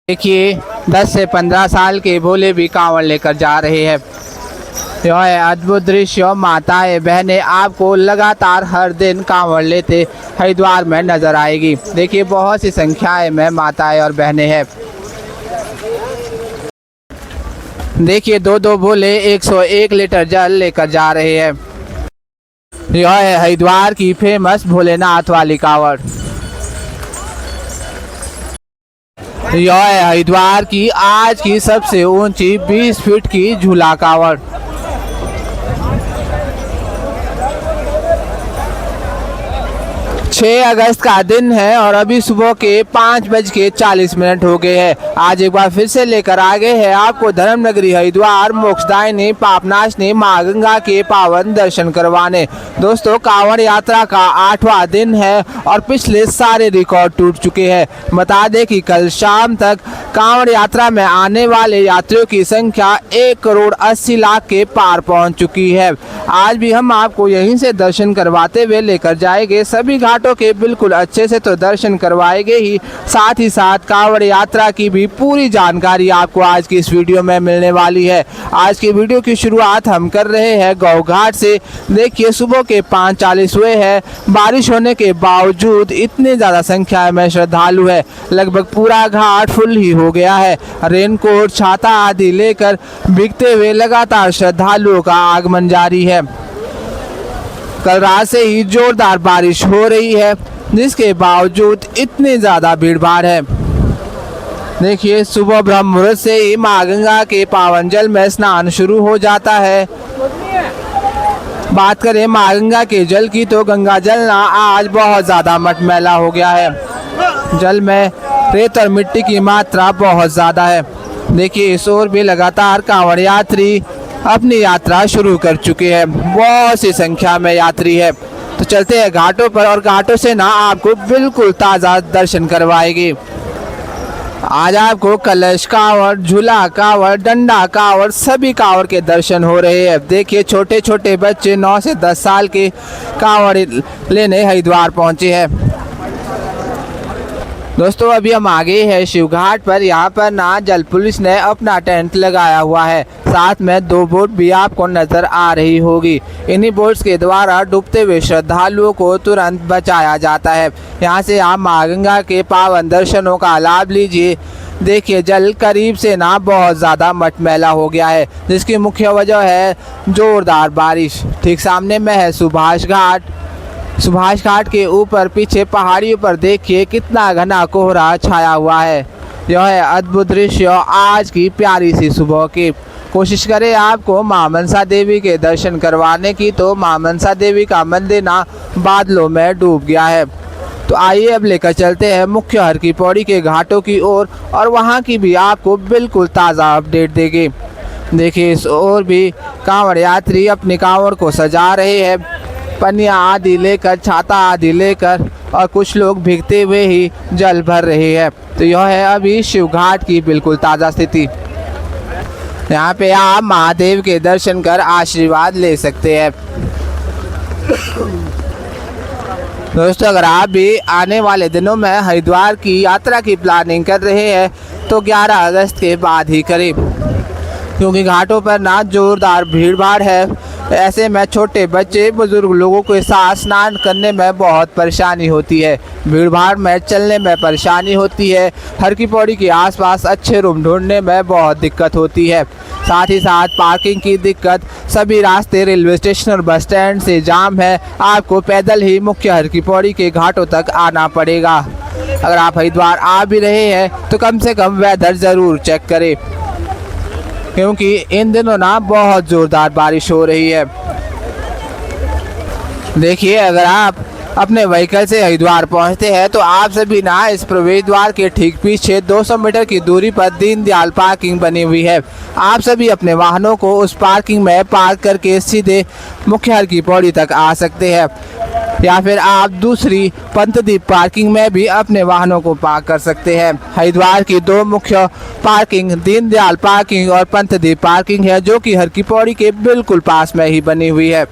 देखिए 10 से 15 साल के भोले भी कांवड़ लेकर जा रहे हैं। यह है अद्भुत दृश्य। माताएं बहनें आपको लगातार हर दिन कांवड़ लेते हरिद्वार में नजर आएगी। देखिए बहुत सी संख्याएं में माताएं और बहनें हैं। देखिए दो भोले 101 लीटर जल लेकर जा रहे हैं। यह है हरिद्वार की फेमस भोलेनाथ वाली कांवड़। यह है हरिद्वार की आज की सबसे ऊंची 20 फीट की झूला कांवड़। 6 अगस्त का दिन है और अभी सुबह के 5:40 हो गए हैं। आज एक बार फिर से लेकर आ गए हैं आपको धर्म नगरी हरिद्वार मोक्षदायिनी पापनाशनी माँ गंगा के पावन दर्शन करवाने। दोस्तों कांवड़ यात्रा का 8वां दिन है और पिछले सारे रिकॉर्ड टूट चुके हैं। बता दें कि कल शाम तक कांवड़ यात्रा में आने वाले यात्रियों की संख्या 1,80,00,000 के पार पहुंच चुकी है। आज भी हम आपको यहीं से दर्शन करवाते हुए लेकर जाएंगे। सभी घाटों के बिल्कुल अच्छे से तो दर्शन करवाएंगे ही, साथ ही साथ कांवड़ यात्रा की भी पूरी जानकारी आपको आज की इस वीडियो में मिलने वाली है। आज की वीडियो की शुरुआत हम कर रहे हैं गौ घाट से। देखिए सुबह के 5:40 हुए हैं। बारिश होने के बावजूद इतनी ज़्यादा संख्या में श्रद्धालु है, लगभग पूरा घाट फुल ही हो गया है। रेनकोट छाता आदि लेकर भीगते हुए लगातार श्रद्धालुओं का आगमन जारी है। कल रात से ही जोरदार बारिश हो रही है, जिसके बावजूद इतनी ज़्यादा भीड़ भाड़ है। देखिए सुबह ब्रह्म मुहूर्त से ही माँ गंगा के पावन जल में स्नान शुरू हो जाता है। बात करें माँ गंगा के जल की तो गंगा जल ना आज बहुत ज़्यादा मटमैला हो गया है। जल में रेत और मिट्टी की मात्रा बहुत ज़्यादा है। देखिए इस ओर भी लगातार कांवड़ यात्री अपनी यात्रा शुरू कर चुके हैं। बहुत सी संख्या में यात्री है। तो चलते हैं घाटों पर और घाटों से ना आपको बिल्कुल ताज़ा दर्शन करवाएगी। आज आपको कलश कांवड़, झूला कांवड़, डंडा कांवड़, सभी कांवड़ के दर्शन हो रहे हैं। देखिए छोटे छोटे बच्चे 9 से 10 साल के कांवड़ लेने हरिद्वार पहुंचे हैं। दोस्तों अभी हम आ गए हैं शिव घाट पर। यहाँ पर ना जल पुलिस ने अपना टेंट लगाया हुआ है। साथ में 2 बोट भी आपको नजर आ रही होगी। इन्हीं बोट्स के द्वारा डूबते हुए श्रद्धालुओं को तुरंत बचाया जाता है। यहाँ से आप माँ गंगा के पावन दर्शनों का लाभ लीजिए। देखिए जल करीब से ना बहुत ज़्यादा मटमैला हो गया है, जिसकी मुख्य वजह है जोरदार बारिश। ठीक सामने में है सुभाष घाट। सुभाष घाट के ऊपर पीछे पहाड़ियों पर देखिए कितना घना कोहरा छाया हुआ है। यह है अद्भुत दृश्य आज की प्यारी सी सुबह की। कोशिश करें आपको मां मनसा देवी के दर्शन करवाने की, तो मां मनसा देवी का मंदिर ना बादलों में डूब गया है। तो आइए अब लेकर चलते हैं मुख्य हर की पौड़ी के घाटों की ओर और वहां की भी आपको बिल्कुल ताज़ा अपडेट देंगे। देखिए इस ओर भी कांवड़ यात्री अपनी कांवड़ को सजा रहे हैं, पनिया आदि लेकर, छाता आदि लेकर, और कुछ लोग भीगते हुए ही जल भर रहे हैं। तो यह है अभी शिव घाट की बिल्कुल ताज़ा स्थिति। यहाँ पे आप महादेव के दर्शन कर आशीर्वाद ले सकते हैं। दोस्तों अगर आप भी आने वाले दिनों में हरिद्वार की यात्रा की प्लानिंग कर रहे हैं तो 11 अगस्त के बाद ही करें, क्योंकि घाटों पर ना जोरदार भीड़ भाड़ है। ऐसे में छोटे बच्चे बुजुर्ग लोगों के साथ स्नान करने में बहुत परेशानी होती है। भीड़ भाड़ में चलने में परेशानी होती है। हर की पौड़ी के आसपास अच्छे रूम ढूंढने में बहुत दिक्कत होती है। साथ ही साथ पार्किंग की दिक्कत। सभी रास्ते रेलवे स्टेशन और बस स्टैंड से जाम है। आपको पैदल ही मुख्य हर की पौड़ी के घाटों तक आना पड़ेगा। अगर आप हरिद्वार आ भी रहे हैं तो कम से कम वेदर ज़रूर चेक करें, क्योंकि इन दिनों ना बहुत ज़ोरदार बारिश हो रही है। देखिए अगर आप अपने व्हीकल से हरिद्वार पहुंचते हैं तो आप सभी ना इस प्रवेश द्वार के ठीक पीछे 200 मीटर की दूरी पर दीनदयाल पार्किंग बनी हुई है। आप सभी अपने वाहनों को उस पार्किंग में पार्क करके सीधे मुख्य हर की पौड़ी तक आ सकते हैं, या फिर आप दूसरी पंतदीप पार्किंग में भी अपने वाहनों को पार्क कर सकते हैं। हरिद्वार की 2 मुख्य पार्किंग दीनदयाल पार्किंग और पंतदीप पार्किंग है, जो कि हर की पौड़ी के बिल्कुल पास में ही बनी हुई है।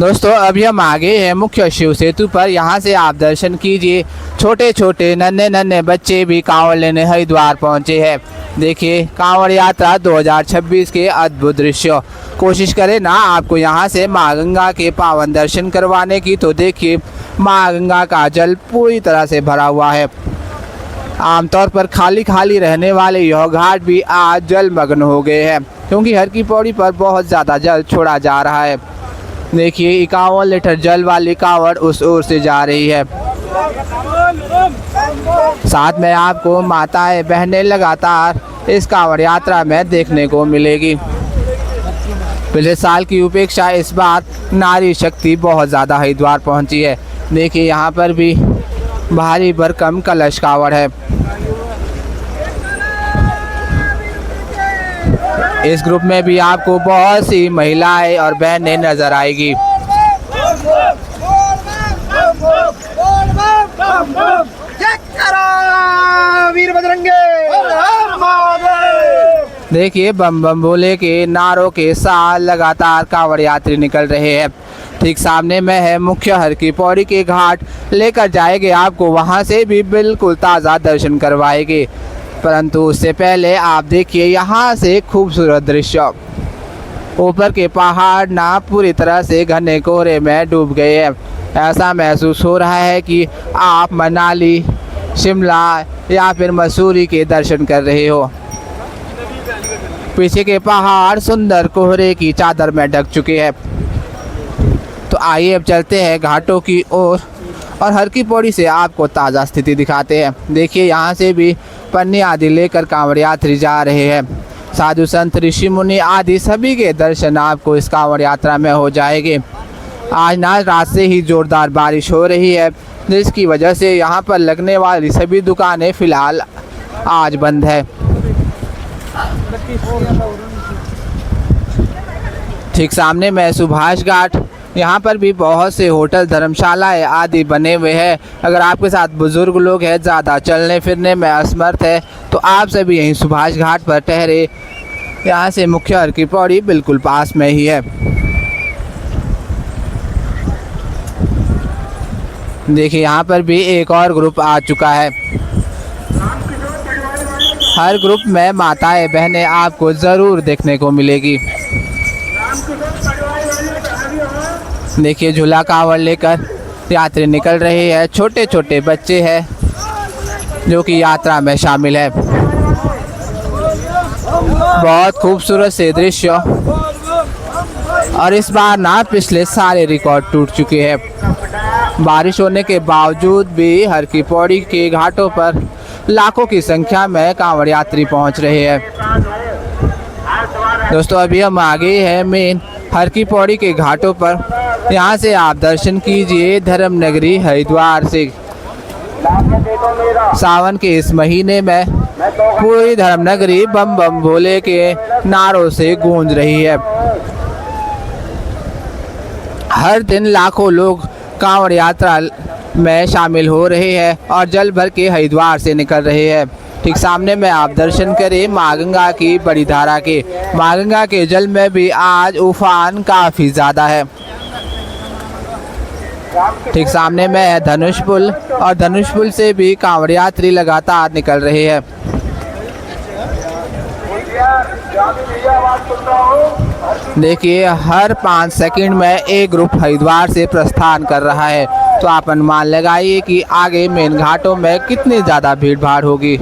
दोस्तों अभी हम आगे हैं मुख्य शिव सेतु पर। यहाँ से आप दर्शन कीजिए, छोटे छोटे नन्हे नन्हे बच्चे भी कांवड़ लेने हरिद्वार पहुँचे हैं। देखिए कांवड़ यात्रा 2026 के अद्भुत दृश्य। कोशिश करें ना आपको यहाँ से माँ गंगा के पावन दर्शन करवाने की, तो देखिए माँ गंगा का जल पूरी तरह से भरा हुआ है। आमतौर पर खाली खाली रहने वाले यह घाट भी आज जलमग्न हो गए हैं, क्योंकि हर की पौड़ी पर बहुत ज़्यादा जल छोड़ा जा रहा है। देखिए 51 लीटर जल वाली कांवड़ उस ओर से जा रही है। साथ में आपको माताएं बहनें लगातार इस कांवड़ यात्रा में देखने को मिलेगी। पिछले साल की उपेक्षा इस बार नारी शक्ति बहुत ज़्यादा हरिद्वार पहुंची है। देखिए यहाँ पर भी भारी भरकम कलश कांवड़ है। इस ग्रुप में भी आपको बहुत सी महिलाएं और बहनें नजर आएगी। वीर बजरंगे, देखिए बम बम भोले के नारों के साथ लगातार कांवड़ यात्री निकल रहे हैं। ठीक सामने में है मुख्य हर की पौड़ी के घाट, लेकर जाएंगे आपको, वहां से भी बिल्कुल ताज़ा दर्शन करवाएंगे। परंतु उससे पहले आप देखिए यहाँ से खूबसूरत दृश्य। ऊपर के पहाड़ ना पूरी तरह से घने कोहरे में डूब गए हैं। ऐसा महसूस हो रहा है कि आप मनाली, शिमला या फिर मसूरी के दर्शन कर रहे हो। पीछे के पहाड़ सुंदर कोहरे की चादर में ढक चुके हैं। तो आइए अब चलते हैं घाटों की ओर और हर की पौड़ी से आपको ताज़ा स्थिति दिखाते हैं। देखिए यहाँ से भी पन्नी आदि लेकर कांवड़ यात्री जा रहे हैं। साधु संत ऋषि मुनि आदि सभी के दर्शन आपको इस कांवड़ यात्रा में हो जाएंगे। आज ना रात से ही जोरदार बारिश हो रही है, जिसकी वजह से यहाँ पर लगने वाली सभी दुकानें फिलहाल आज बंद है। ठीक सामने में सुभाष घाट, यहाँ पर भी बहुत से होटल, धर्मशालाएं आदि बने हुए हैं। अगर आपके साथ बुजुर्ग लोग हैं, ज़्यादा चलने फिरने में असमर्थ है, तो आप सभी यहीं सुभाष घाट पर ठहरे। यहाँ से मुख्य हर की पौड़ी बिल्कुल पास में ही है। देखिए यहाँ पर भी एक और ग्रुप आ चुका है। हर ग्रुप में माताएं बहनें आपको ज़रूर देखने को मिलेगी। देखिए झूला कांवड़ लेकर यात्री निकल रहे हैं। छोटे छोटे बच्चे हैं जो कि यात्रा में शामिल है। बहुत खूबसूरत से दृश्य, और इस बार ना पिछले सारे रिकॉर्ड टूट चुके हैं। बारिश होने के बावजूद भी हर की पौड़ी के घाटों पर लाखों की संख्या में कांवड़ यात्री पहुंच रहे हैं। दोस्तों अभी हम आगे हैं मेन हर की पौड़ी के घाटों पर। यहाँ से आप दर्शन कीजिए धर्म नगरी हरिद्वार से। सावन के इस महीने में पूरी धर्म नगरी बम बम भोले के नारों से गूंज रही है। हर दिन लाखों लोग कांवड़ यात्रा में शामिल हो रहे हैं और जल भर के हरिद्वार से निकल रहे हैं। ठीक सामने में आप दर्शन करें माँ गंगा की बड़ी धारा के। माँ गंगा के जल में भी आज उफान काफ़ी ज़्यादा है। ठीक सामने में है धनुष पुल, और धनुष पुल से भी कांवड़ यात्री लगातार निकल रहे हैं। देखिए हर 5 सेकंड में एक ग्रुप हरिद्वार से प्रस्थान कर रहा है। तो आप अनुमान लगाइए कि आगे मेन घाटों में कितनी ज़्यादा भीड़ भाड़ होगी।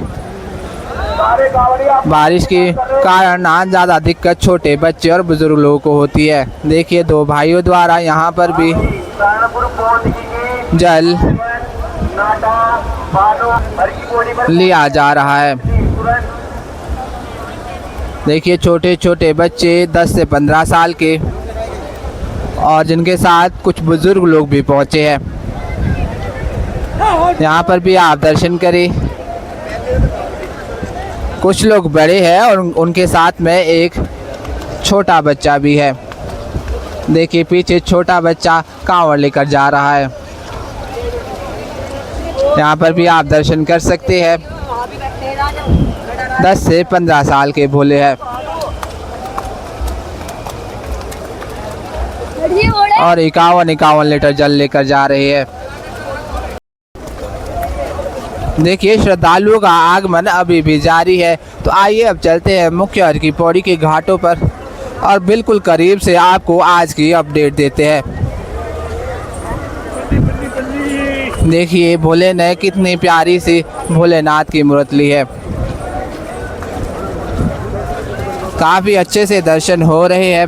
बारिश के कारण ना ज़्यादा दिक्कत छोटे बच्चे और बुजुर्ग लोगों को होती है। देखिए 2 भाइयों द्वारा यहाँ पर भी जल लिया जा रहा है। देखिए छोटे छोटे बच्चे 10 से 15 साल के, और जिनके साथ कुछ बुजुर्ग लोग भी पहुँचे हैं। यहाँ पर भी आप दर्शन करें। कुछ लोग बड़े हैं और उनके साथ में एक छोटा बच्चा भी है। देखिए पीछे छोटा बच्चा कांवड़ लेकर जा रहा है। यहाँ पर भी आप दर्शन कर सकते हैं। 10 से 15 साल के भोले हैं। और 51 लीटर जल लेकर जा रही है। देखिए श्रद्धालुओं का आगमन अभी भी जारी है। तो आइए अब चलते हैं मुख्य हर की पौड़ी के घाटों पर और बिल्कुल करीब से आपको आज की अपडेट देते हैं। देखिए भोले ने कितनी प्यारी सी भोलेनाथ की मूर्ति है। काफ़ी अच्छे से दर्शन हो रहे हैं।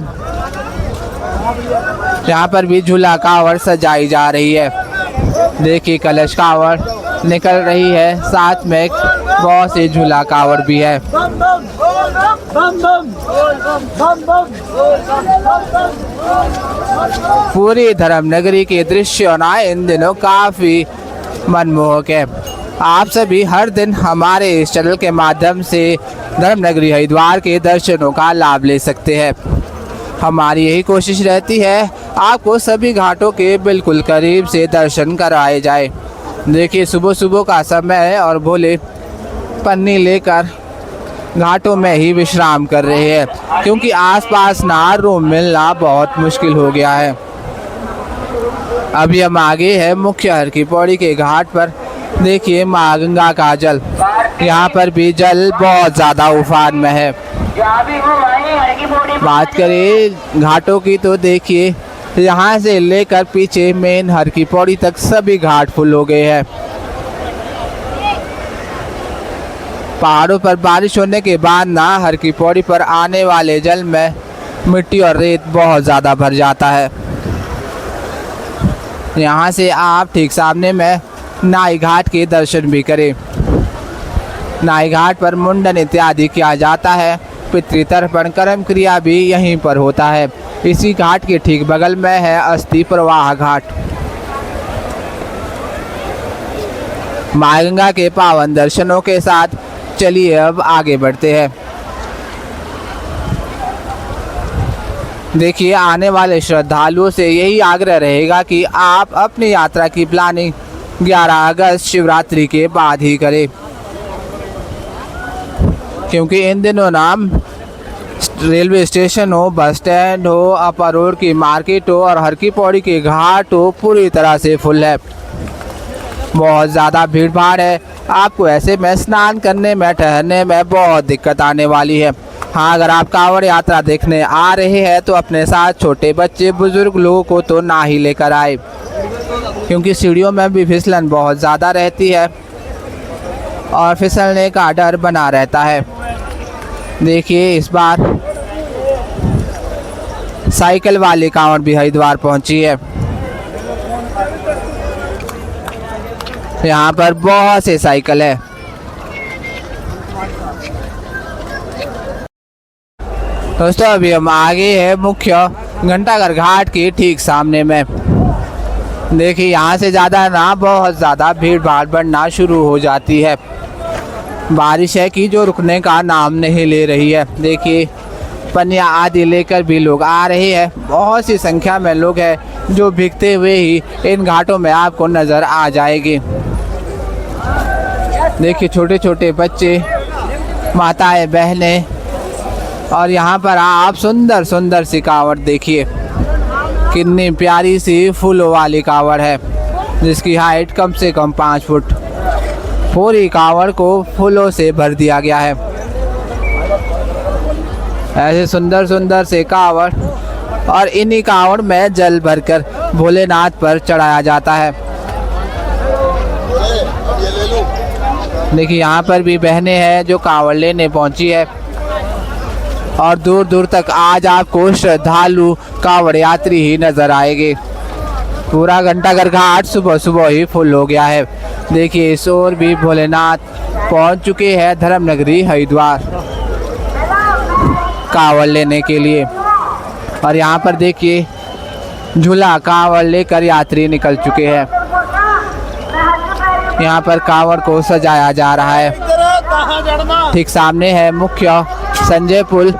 यहाँ पर भी झूला कावड़ सजाई जा रही है। देखिए कलश कावड़ निकल रही है, साथ में बहुत से झूला कावड़ भी है। पूरी धर्म नगरी के दृश्य ना इन दिनों काफ़ी मनमोहक है। आप सभी हर दिन हमारे इस चैनल के माध्यम से धर्म नगरी हरिद्वार के दर्शनों का लाभ ले सकते हैं। हमारी यही कोशिश रहती है आपको सभी घाटों के बिल्कुल करीब से दर्शन कराए जाए। देखिए सुबह सुबह का समय है और भोले पन्नी लेकर घाटों में ही विश्राम कर रहे हैं, क्योंकि आसपास ना रूम मिलना बहुत मुश्किल हो गया है। अभी हम आगे है मुख्य हर की पौड़ी के घाट पर। देखिए माँ गंगा का जल, यहाँ पर भी जल बहुत ज़्यादा उफान में है। बात करें घाटों की तो देखिए यहाँ से लेकर पीछे मेन हर की पौड़ी तक सभी घाट फुल हो गए हैं। पहाड़ों पर बारिश होने के बाद ना हर की पौड़ी पर आने वाले जल में मिट्टी और रेत बहुत ज़्यादा भर जाता है। यहाँ से आप ठीक सामने में नाई घाट के दर्शन भी करें। नाई घाट पर मुंडन इत्यादि किया जाता है। पितृतर्पण कर्म क्रिया भी यहीं पर होता है। इसी घाट के ठीक बगल में है अस्थि प्रवाह घाट। माँ गंगा के पावन दर्शनों के साथ चलिए अब आगे बढ़ते हैं। देखिए आने वाले श्रद्धालुओं से यही आग्रह रहेगा कि आप अपनी यात्रा की प्लानिंग 11 अगस्त शिवरात्रि के बाद ही करें, क्योंकि इन दिनों नाम रेलवे स्टेशन हो, बस स्टैंड हो, अपर रोड की मार्केट हो और हर की पौड़ी के घाट हो पूरी तरह से फुल है। बहुत ज़्यादा भीड़ भाड़ है। आपको ऐसे में स्नान करने में ठहरने में बहुत दिक्कत आने वाली है। हाँ अगर आप कांवड़ यात्रा देखने आ रहे हैं तो अपने साथ छोटे बच्चे बुजुर्ग लोगों को तो ना ही लेकर आए, क्योंकि सीढ़ियों में भी फिसलन बहुत ज़्यादा रहती है और फिसलने का डर बना रहता है। देखिए इस बार साइकिल वाली कांवड़ भी हरिद्वार पहुंची है। यहाँ पर बहुत से साइकिल है। दोस्तों अभी हम आगे है मुख्य घंटाघर घाट के ठीक सामने में। देखिए यहाँ से ज़्यादा ना बहुत ज़्यादा भीड़ भाड़ बढ़ना शुरू हो जाती है। बारिश है कि जो रुकने का नाम नहीं ले रही है। देखिए पन्निया आदि लेकर भी लोग आ रहे हैं। बहुत सी संख्या में लोग हैं जो भीगते हुए ही इन घाटों में आपको नज़र आ जाएगी। देखिए छोटे छोटे बच्चे, माताएं, बहनें और यहाँ पर आप सुंदर सुंदर सी कावड़ देखिए। कितनी प्यारी सी फूलों वाली कावड़ है जिसकी हाइट कम से कम 5 फुट। पूरी कावड़ को फूलों से भर दिया गया है। ऐसे सुंदर सुंदर से कावड़ और इन्हीं कावड़ में जल भरकर भोलेनाथ पर चढ़ाया जाता है। देखिए यहाँ पर भी बहनें हैं जो कावड़ लेने पहुँची है और दूर दूर तक आज आपको श्रद्धालु कावड़ यात्री ही नजर आएंगे। पूरा घंटाघर घाट सुबह सुबह ही फुल हो गया है। देखिए इस ओर भी भोलेनाथ पहुंच चुके हैं धर्म नगरी हरिद्वार कावड़ लेने के लिए। और यहाँ पर देखिए झूला कावड़ लेकर यात्री निकल चुके हैं। यहाँ पर कावड़ को सजाया जा रहा है। ठीक सामने है मुख्य संजय पुल।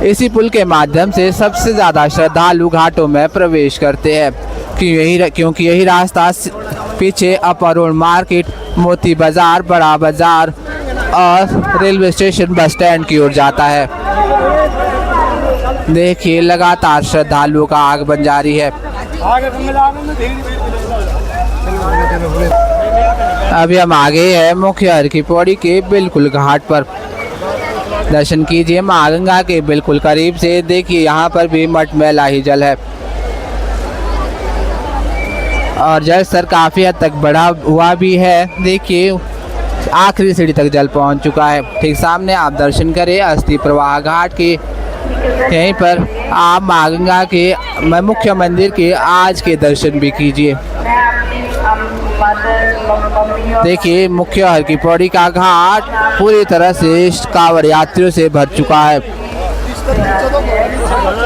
इसी पुल के माध्यम से सबसे ज़्यादा श्रद्धालु घाटों में प्रवेश करते हैं, क्योंकि यही रास्ता पीछे अपर रोड मार्केट, मोती बाज़ार, बड़ा बाज़ार और रेलवे स्टेशन बस स्टैंड की ओर जाता है। देखिए लगातार श्रद्धालुओं का आगमन जारी है। अभी हम आगे हैं मुख्य हर की पौड़ी के बिल्कुल घाट पर। दर्शन कीजिए माँ गंगा के बिल्कुल करीब से। देखिए यहाँ पर भी मटमैला ही जल है और जल स्तर काफ़ी हद तक बढ़ा हुआ भी है। देखिए आखिरी सीढ़ी तक जल पहुँच चुका है। ठीक सामने आप दर्शन करें अस्थि प्रवाह घाट के। यहीं पर आप माँ गंगा के मुख्य मंदिर के आज के दर्शन भी कीजिए। देखिए मुख्य हर की पौड़ी का घाट पूरी तरह से कांवड़ यात्रियों से भर चुका है।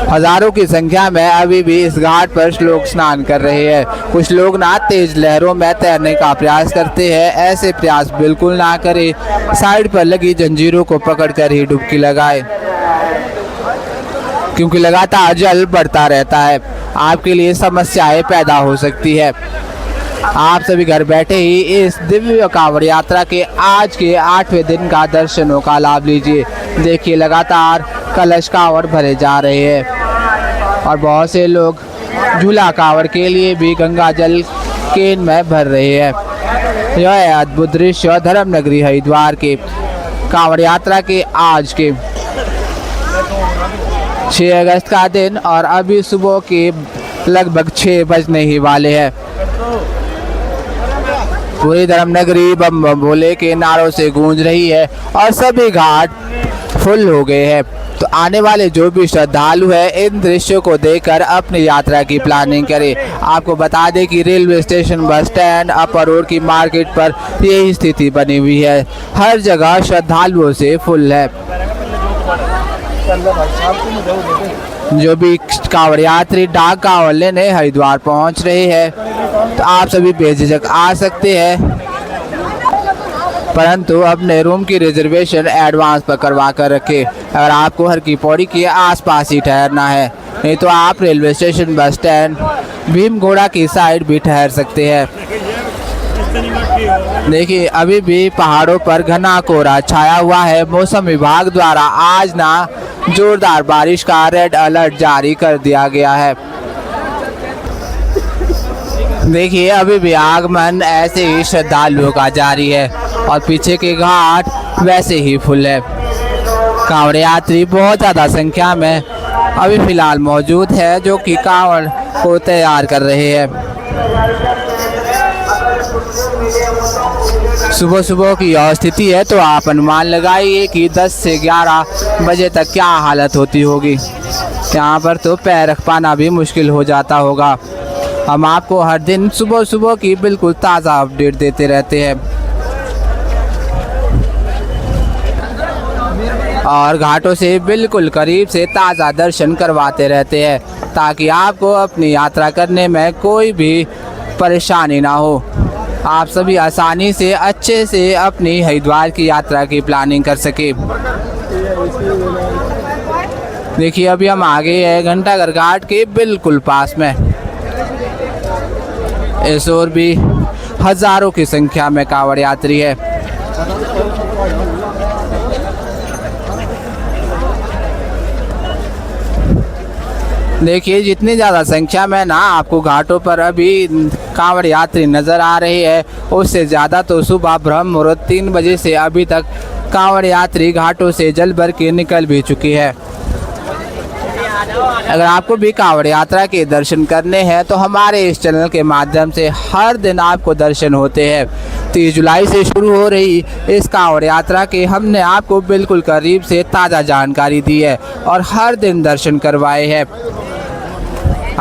हजारों की संख्या में अभी भी इस घाट पर लोग स्नान कर रहे हैं। कुछ लोग ना तेज लहरों में तैरने का प्रयास करते हैं। ऐसे प्रयास बिल्कुल ना करें। साइड पर लगी जंजीरों को पकड़कर ही डुबकी लगाए, क्योंकि लगातार जल बढ़ता रहता है। आपके लिए समस्याएं पैदा हो सकती है। आप सभी घर बैठे ही इस दिव्य कांवड़ यात्रा के आज के 8वें दिन का दर्शनों का लाभ लीजिए। देखिए लगातार कलश कांवड़ भरे जा रहे हैं और बहुत से लोग झूला कांवड़ के लिए भी गंगा जल केन में भर रहे हैं। यह है अद्भुत दृश्य धर्म नगरी हरिद्वार के कांवड़ यात्रा के आज के 6 अगस्त का दिन और अभी सुबह के लगभग 6 बजने ही वाले हैं। पूरी धर्म नगरी बम बम भोले के नारों से गूंज रही है और सभी घाट फुल हो गए हैं। तो आने वाले जो भी श्रद्धालु है इन दृश्यों को देखकर अपनी यात्रा की प्लानिंग करें। आपको बता दें कि रेलवे स्टेशन, बस स्टैंड, अपर रोड की मार्केट पर यही स्थिति बनी हुई है। हर जगह श्रद्धालुओं से फुल है। जो भी कांवड़ यात्री डाक कांवड़ लेने हरिद्वार पहुंच रहे हैं तो आप सभी बेझिझक आ सकते हैं, परंतु अपने रूम की रिजर्वेशन एडवांस पर करवा कर रखें। अगर आपको हर की पौड़ी के आसपास ही ठहरना है, नहीं तो आप railway station, bus stand, Bhimgoda की साइड भी ठहर सकते हैं। देखिए अभी भी पहाड़ों पर घना कोहरा छाया हुआ है। मौसम विभाग द्वारा आज ना जोरदार बारिश का रेड अलर्ट जारी कर दिया गया है। देखिए अभी भी आगमन ऐसे ही श्रद्धालुओं का जारी है और पीछे के घाट वैसे ही फुल है। कांवड़ यात्री बहुत ज़्यादा संख्या में अभी फिलहाल मौजूद है जो कि कांवड़ को तैयार कर रहे हैं। सुबह सुबह की यह स्थिति है तो आप अनुमान लगाइए कि 10 से 11 बजे तक क्या हालत होती होगी। यहाँ पर तो पैर रख पाना भी मुश्किल हो जाता होगा। हम आपको हर दिन सुबह सुबह की बिल्कुल ताज़ा अपडेट देते रहते हैं और घाटों से बिल्कुल करीब से ताज़ा दर्शन करवाते रहते हैं ताकि आपको अपनी यात्रा करने में कोई भी परेशानी ना हो। आप सभी आसानी से अच्छे से अपनी हरिद्वार की यात्रा की प्लानिंग कर सके। देखिए अभी हम आगे हैं घंटाघर घाट के बिल्कुल पास में। इस ओर भी हजारों की संख्या में कांवड़ यात्री है। देखिए जितनी ज़्यादा संख्या में ना आपको घाटों पर अभी कांवड़ यात्री नज़र आ रहे हैं, उससे ज़्यादा तो सुबह ब्रह्म मुहूर्त 3 बजे से अभी तक कांवड़ यात्री घाटों से जल भर के निकल भी चुकी है। अगर आपको भी कांवड़ यात्रा के दर्शन करने हैं तो हमारे इस चैनल के माध्यम से हर दिन आपको दर्शन होते हैं। 30 जुलाई से शुरू हो रही इस कांवड़ यात्रा के हमने आपको बिल्कुल करीब से ताज़ा जानकारी दी है और हर दिन दर्शन करवाए हैं।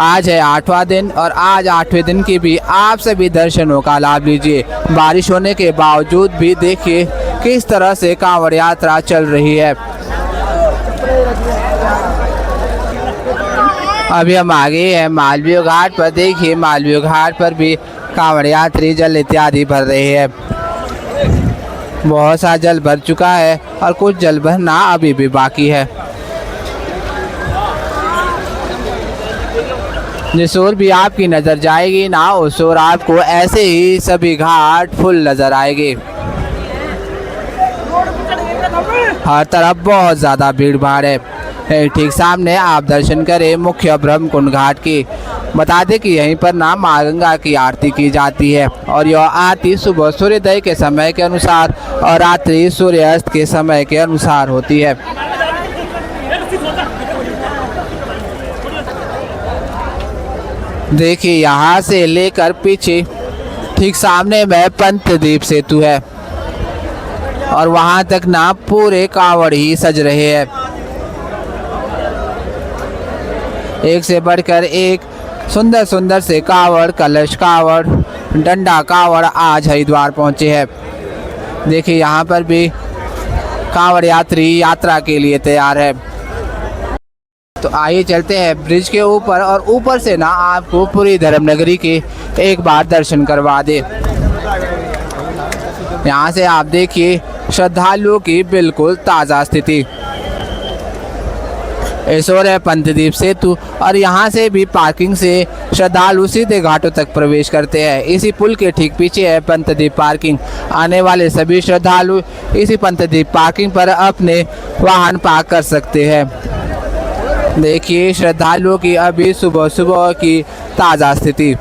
आज है 8वां दिन और आज 8वें दिन की भी आप सभी दर्शनों का लाभ लीजिए। बारिश होने के बावजूद भी देखिए किस तरह से कांवड़ यात्रा चल रही है। अभी हम आगे हैं मालवीय घाट पर। देखिए मालवीय घाट पर भी कांवड़ यात्री जल इत्यादि भर रहे हैं। बहुत सा जल भर चुका है और कुछ जल भरना अभी भी बाकी है। जिस ओर भी आपकी नज़र जाएगी ना उस ओर आपको ऐसे ही सभी घाट फुल नज़र आएंगे। हर तरफ बहुत ज़्यादा भीड़ भाड़ है। ठीक सामने आप दर्शन करें मुख्य ब्रह्मकुंड घाट की। बता दें कि यहीं पर ना माँ गंगा की आरती की जाती है और यह आरती सुबह सूर्योदय के समय के अनुसार और रात्रि सूर्यास्त के समय के अनुसार होती है। देखिए यहाँ से लेकर पीछे ठीक सामने में पंतद्वीप सेतु है और वहाँ तक ना पूरे कांवड़ ही सज रहे हैं। एक से बढ़कर एक सुंदर सुंदर से कांवड़, कलश कांवड़, डंडा कांवड़ आज हरिद्वार पहुँचे हैं। देखिए यहाँ पर भी कांवड़ यात्री यात्रा के लिए तैयार है। तो आइए चलते हैं ब्रिज के ऊपर और ऊपर से ना आपको पूरी धर्मनगरी के एक बार दर्शन करवा दे। यहाँ से आप देखिए श्रद्धालुओं की बिल्कुल ताज़ा स्थिति। ऐश्वर है पंतद्वीप सेतु और यहाँ से भी पार्किंग से श्रद्धालु सीधे घाटों तक प्रवेश करते हैं। इसी पुल के ठीक पीछे है पंतद्वीप पार्किंग। आने वाले सभी श्रद्धालु इसी पंतद्वीप पार्किंग पर अपने वाहन पार्क कर सकते हैं। देखिए श्रद्धालुओं की अभी सुबह सुबह की ताज़ा स्थिति।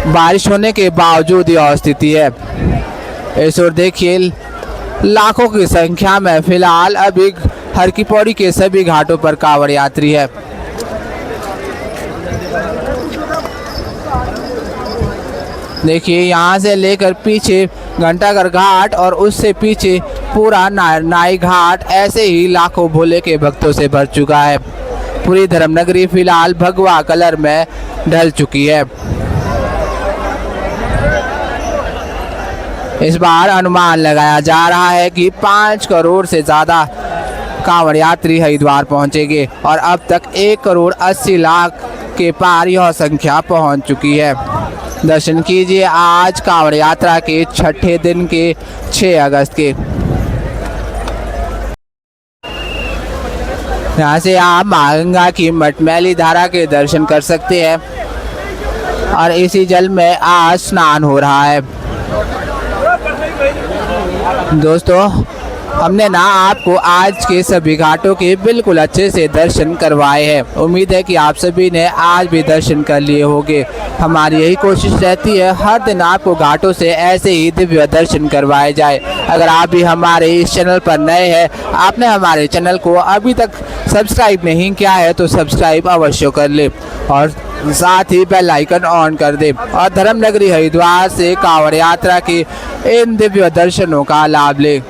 बारिश होने के बावजूद यह स्थिति है। इस ओर देखिए लाखों की संख्या में फिलहाल अभी हर की पौड़ी के सभी घाटों पर कांवड़ यात्री है। देखिए यहाँ से लेकर पीछे घंटाघर घाट और उससे पीछे पूरा नाई घाट ऐसे ही लाखों भोले के भक्तों से भर चुका है। पूरी धर्मनगरी फिलहाल भगवा कलर में ढल चुकी है। इस बार अनुमान लगाया जा रहा है कि 5 करोड़ से ज़्यादा कांवड़ यात्री हरिद्वार पहुंचेंगे और अब तक 1 करोड़ 80 लाख के पार यह संख्या पहुंच चुकी है। दर्शन कीजिए आज कांवड़ यात्रा के छठे दिन के 6 अगस्त के। यहाँ से आप माँ गंगा की मटमैली धारा के दर्शन कर सकते हैं और इसी जल में आज स्नान हो रहा है। दोस्तों हमने ना आपको आज के सभी घाटों के बिल्कुल अच्छे से दर्शन करवाए हैं। उम्मीद है कि आप सभी ने आज भी दर्शन कर लिए होंगे। हमारी यही कोशिश रहती है हर दिन आपको घाटों से ऐसे ही दिव्य दर्शन करवाए जाए। अगर आप भी हमारे इस चैनल पर नए हैं, आपने हमारे चैनल को अभी तक सब्सक्राइब नहीं किया है तो सब्सक्राइब अवश्य कर ले और साथ ही बेल आइकन ऑन कर दे और धर्मनगरी हरिद्वार से कांवड़ यात्रा के इन दिव्य दर्शनों का लाभ ले।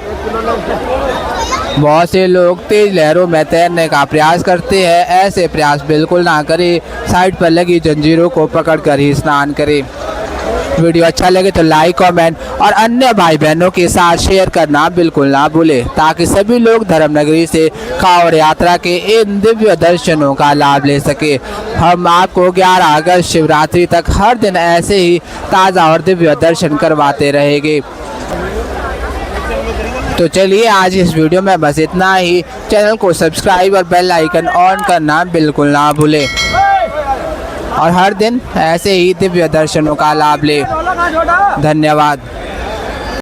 बहुत से लोग तेज लहरों में तैरने का प्रयास करते हैं। ऐसे प्रयास बिल्कुल ना करें। साइड पर लगी जंजीरों को पकड़कर ही स्नान करें। वीडियो अच्छा लगे तो लाइक, कमेंट और अन्य भाई बहनों के साथ शेयर करना बिल्कुल ना भूलें ताकि सभी लोग धर्मनगरी से कांवड़ यात्रा के इन दिव्य दर्शनों का लाभ ले सके। हम आपको 11 अगस्त शिवरात्रि तक हर दिन ऐसे ही ताज़ा और दिव्य दर्शन करवाते रहेंगे। तो चलिए आज इस वीडियो में बस इतना ही। चैनल को सब्सक्राइब और बेल आइकन ऑन करना बिल्कुल ना भूलें और हर दिन ऐसे ही दिव्य दर्शनों का लाभ लें। धन्यवाद।